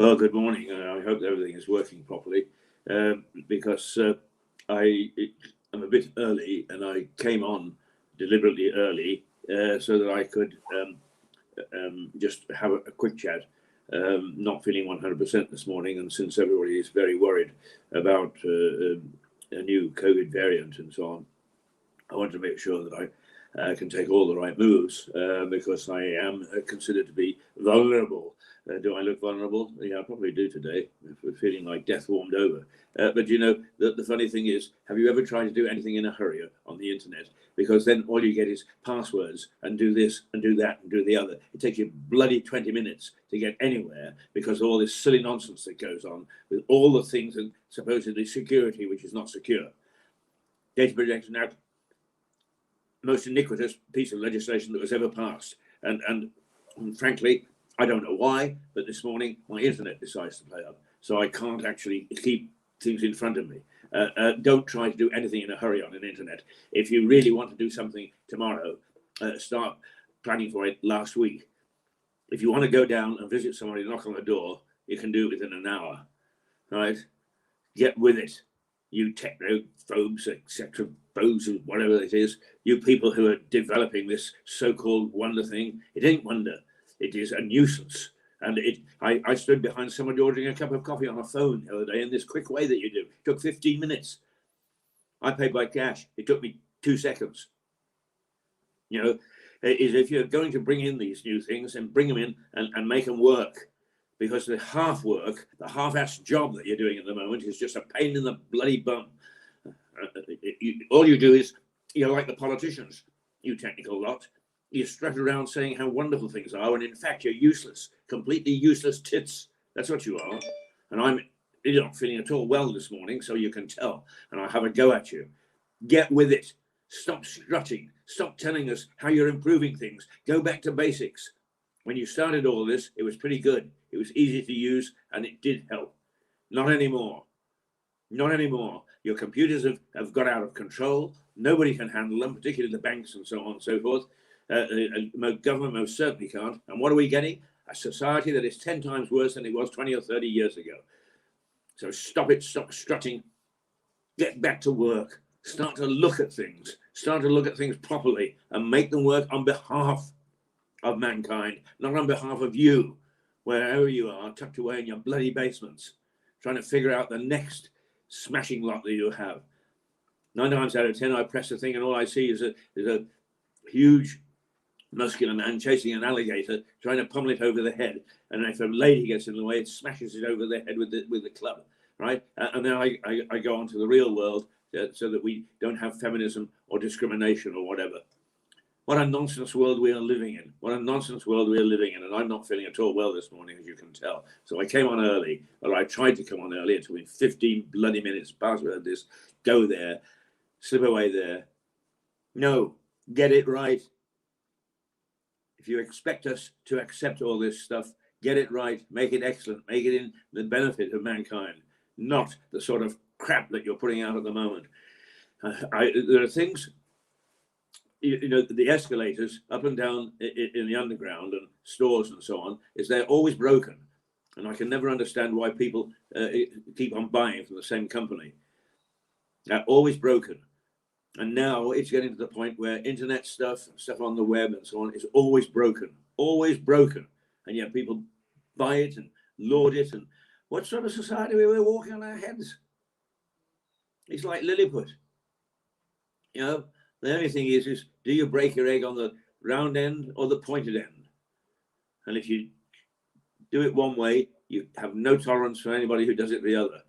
Well, good morning. I hope everything is working properly because I'm a bit early and I came on deliberately early so that I could just have a quick chat. Not feeling 100% this morning, and since everybody is very worried about a new COVID variant and so on, I want to make sure that I can take all the right moves because I am considered to be vulnerable. Do I look vulnerable? Yeah, I probably do today. We're feeling like death warmed over. But you know, the funny thing is, have you ever tried to do anything in a hurry on the internet? Because then all you get is passwords and do this and do that and do the other. It takes you bloody 20 minutes to get anywhere because of all this silly nonsense that goes on with all the things and supposedly security, which is not secure. Data protection Act, most iniquitous piece of legislation that was ever passed. And frankly, I don't know why, but this morning my internet decides to play up. So I can't actually keep things in front of me. Don't try to do anything in a hurry on an internet. If you really want to do something tomorrow, start planning for it last week. If you want to go down and visit somebody, knock on the door, you can do it within an hour, right? Get with it. You technophobes, etc., phobes, whatever it is, you people who are developing this so-called wonder thing, it ain't wonder. It is a nuisance. And I stood behind somebody ordering a cup of coffee on a phone the other day in this quick way that you do. It took 15 minutes. I paid by cash. It took me 2 seconds. You know, if you're going to bring in these new things and bring them in and make them work, because the half work, the half-assed job that you're doing at the moment is just a pain in the bloody bum. All you do is, you're like the politicians, you technical lot. You strut around saying how wonderful things are, when in fact you're useless, completely useless tits. That's what you are. And I'm not feeling at all well this morning, so you can tell. And I'll have a go at you. Get with it. Stop strutting. Stop telling us how you're improving things. Go back to basics. When you started all this, it was pretty good. It was easy to use, and it did help. Not anymore. Not anymore. Your computers have got out of control. Nobody can handle them, particularly the banks and so on and so forth. Government most certainly can't. And what are we getting? A society that is 10 times worse than it was 20 or 30 years ago. So stop it, stop strutting, get back to work, start to look at things, properly and make them work on behalf of mankind, not on behalf of you, wherever you are, tucked away in your bloody basements, trying to figure out the next smashing lot that you have. 9 times out of 10, I press the thing and all I see is a huge muscular man chasing an alligator, trying to pummel it over the head. And if a lady gets in the way, it smashes it over the head with the club, right? And then I go on to the real world so that we don't have feminism or discrimination or whatever. What a nonsense world we are living in. What a nonsense world we are living in. And I'm not feeling at all well this morning, as you can tell. So I came on early, or I tried to come on early. It took me 15 bloody minutes, password this, go there, slip away there. No, get it right. If you expect us to accept all this stuff, get it right, make it excellent, make it in the benefit of mankind, not the sort of crap that you're putting out at the moment. There are things, you know, the escalators up and down in the underground and stores and so on, is they're always broken. And I can never understand why people keep on buying from the same company. They're always broken. And now it's getting to the point where internet stuff on the web and so on is always broken. And yet people buy it and laud it. And what sort of society are we walking on our heads? It's like Lilliput. You know, the only thing is do you break your egg on the round end or the pointed end? And if you do it one way, you have no tolerance for anybody who does it the other.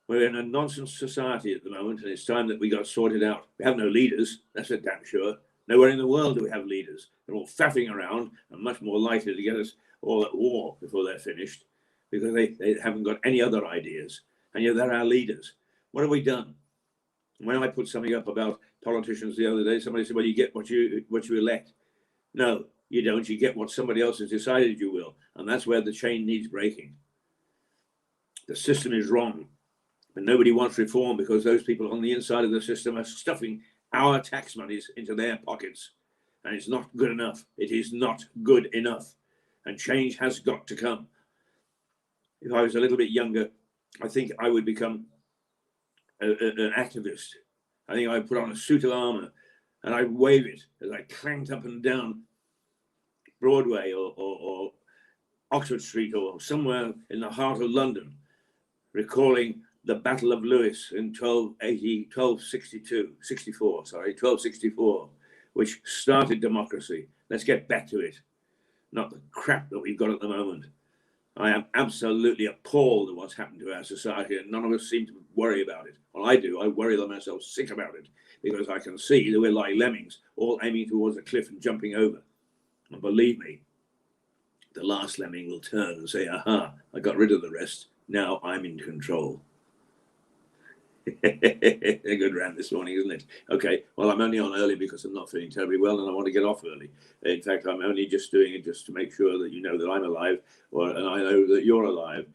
We're in a nonsense society at the moment, and it's time that we got sorted out. We have no leaders, that's for damn sure. Nowhere in the world do we have leaders. They're all faffing around and much more likely to get us all at war before they're finished, because they haven't got any other ideas. And yet they're our leaders. What have we done? When I put something up about politicians the other day, somebody said, well, you get what you elect. No, you don't. You get what somebody else has decided you will. And that's where the chain needs breaking. The system is wrong. But nobody wants reform because those people on the inside of the system are stuffing our tax monies into their pockets. And it's not good enough. It is not good enough. And change has got to come. if I was a little bit younger, I think I would become an activist. I think I'd put on a suit of armor and I'd wave it as I clanked up and down Broadway or Oxford Street or somewhere in the heart of London, recalling the Battle of Lewes in 1264, which started democracy. Let's get back to it, not the crap that we've got at the moment. I am absolutely appalled at what's happened to our society, and none of us seem to worry about it. Well, I do. I worry myself sick about it, because I can see that we're like lemmings, all aiming towards a cliff and jumping over. And believe me, the last lemming will turn and say, aha, I got rid of the rest. Now I'm in control. A good rant this morning, isn't it? Okay, well, I'm only on early because I'm not feeling terribly well and I want to get off early. In fact, I'm only just doing it just to make sure that you know that I'm alive, and I know that you're alive.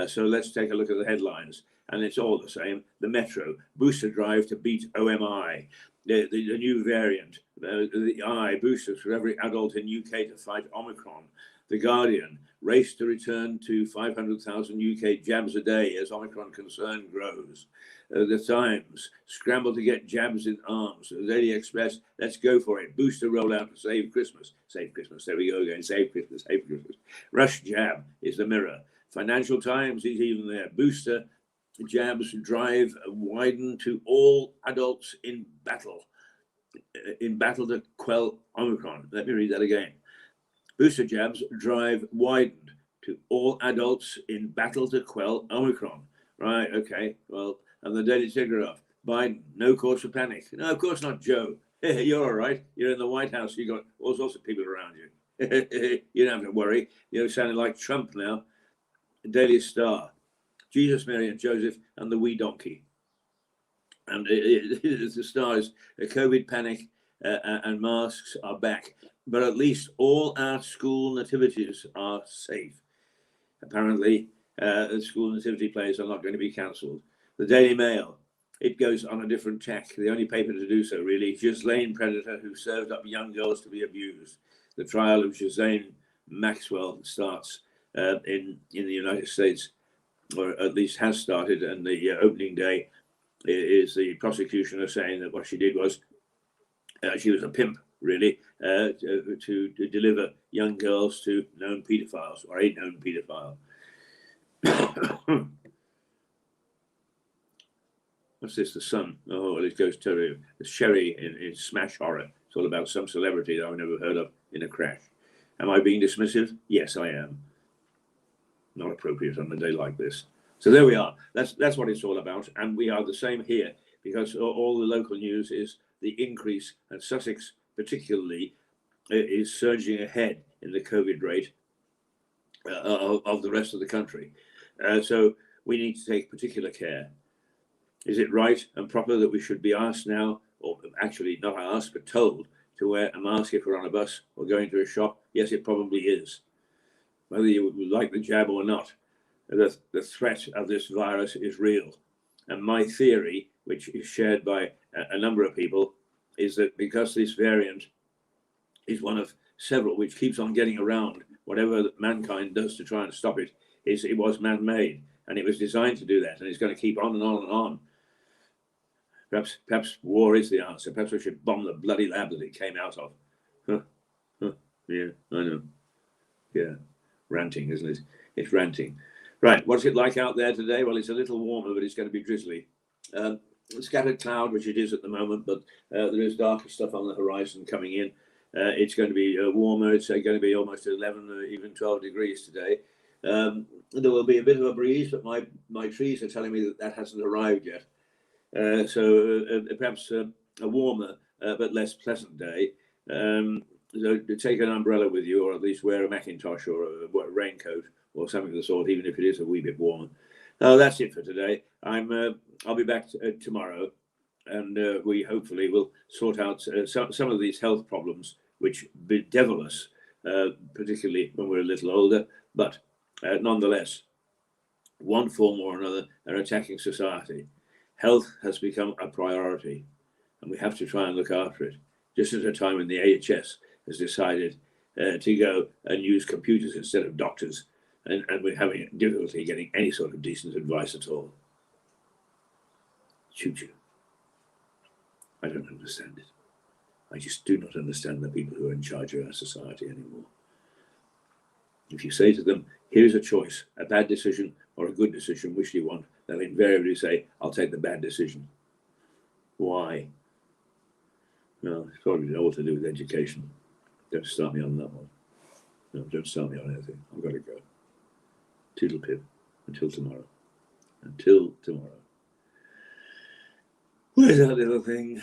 So let's take a look at the headlines. And it's all the same. The Metro, booster drive to beat OMI. The new variant, the I, boosters for every adult in UK to fight Omicron. The Guardian, race to return to 500,000 UK jabs a day as Omicron concern grows. The Times, scramble to get jabs in arms. The Daily Express, let's go for it. Booster rollout to save Christmas. Save Christmas, there we go again. Save Christmas, save Christmas. Rush jab is the Mirror. Financial Times is even there. Booster jabs drive widen to all adults in battle to quell Omicron. Let me read that again. Booster jabs drive widened to all adults in battle to quell Omicron. Right, okay, well, and the Daily Telegraph, Biden, no cause for panic. No, of course not, Joe. You're all right. You're in the White House. You've got all sorts of people around you. You don't have to worry. You're sounding like Trump now. Daily Star, Jesus, Mary and Joseph and the wee donkey. And the Stars, the COVID panic and masks are back. But at least all our school nativities are safe. Apparently, the school nativity plays are not going to be cancelled. The Daily Mail, it goes on a different tack. The only paper to do so, really. Ghislaine predator who served up young girls to be abused. The trial of Ghislaine Maxwell starts in the United States, or at least has started, and the opening day is the prosecution are saying that what she did was she was a pimp, really, to deliver young girls to known paedophiles, or a known paedophile. What's this? The Sun. Oh, it goes to Sherry in Smash Horror. It's all about some celebrity that I've never heard of in a crash. Am I being dismissive? Yes, I am. Not appropriate on a day like this. So there we are. That's what it's all about. And we are the same here, because all the local news is the increase, and Sussex particularly is surging ahead in the COVID rate of the rest of the country. So we need to take particular care. Is it right and proper that we should be asked now, or actually not asked, but told to wear a mask if we're on a bus or going to a shop? Yes, it probably is. Whether you like the jab or not, the threat of this virus is real. And my theory, which is shared by a number of people, is that because this variant is one of several which keeps on getting around whatever mankind does to try and stop it, it was man-made, and it was designed to do that, and it's going to keep on and on and on. Perhaps war is the answer. Perhaps we should bomb the bloody lab that it came out of. Yeah, I know. Yeah, ranting, isn't it? It's ranting. Right, what's it like out there today? Well, it's a little warmer, but it's going to be drizzly. Scattered cloud, which it is at the moment, but there is darker stuff on the horizon coming in. It's going to be warmer. It's going to be almost 11 or even 12 degrees today. There will be a bit of a breeze, but my trees are telling me that hasn't arrived yet. So perhaps a warmer but less pleasant day. So take an umbrella with you, or at least wear a Macintosh or a raincoat or something of the sort, even if it is a wee bit warmer. That's it for today. I'll be back tomorrow, and we hopefully will sort out some of these health problems which bedevil us, particularly when we're a little older. But nonetheless, one form or another are attacking society. Health has become a priority, and we have to try and look after it. Just at a time when the AHS has decided to go and use computers instead of doctors, and we're having difficulty getting any sort of decent advice at all. Choo-choo. I don't understand it. I just do not understand the people who are in charge of our society anymore. If you say to them, here's a choice, a bad decision or a good decision, which do you want? They'll invariably say, I'll take the bad decision. Why? Well, it's probably all to do with education. Don't start me on that one. No, don't start me on anything. I've got to go. Toodle pip. Until tomorrow. Until tomorrow. Where's that little thing?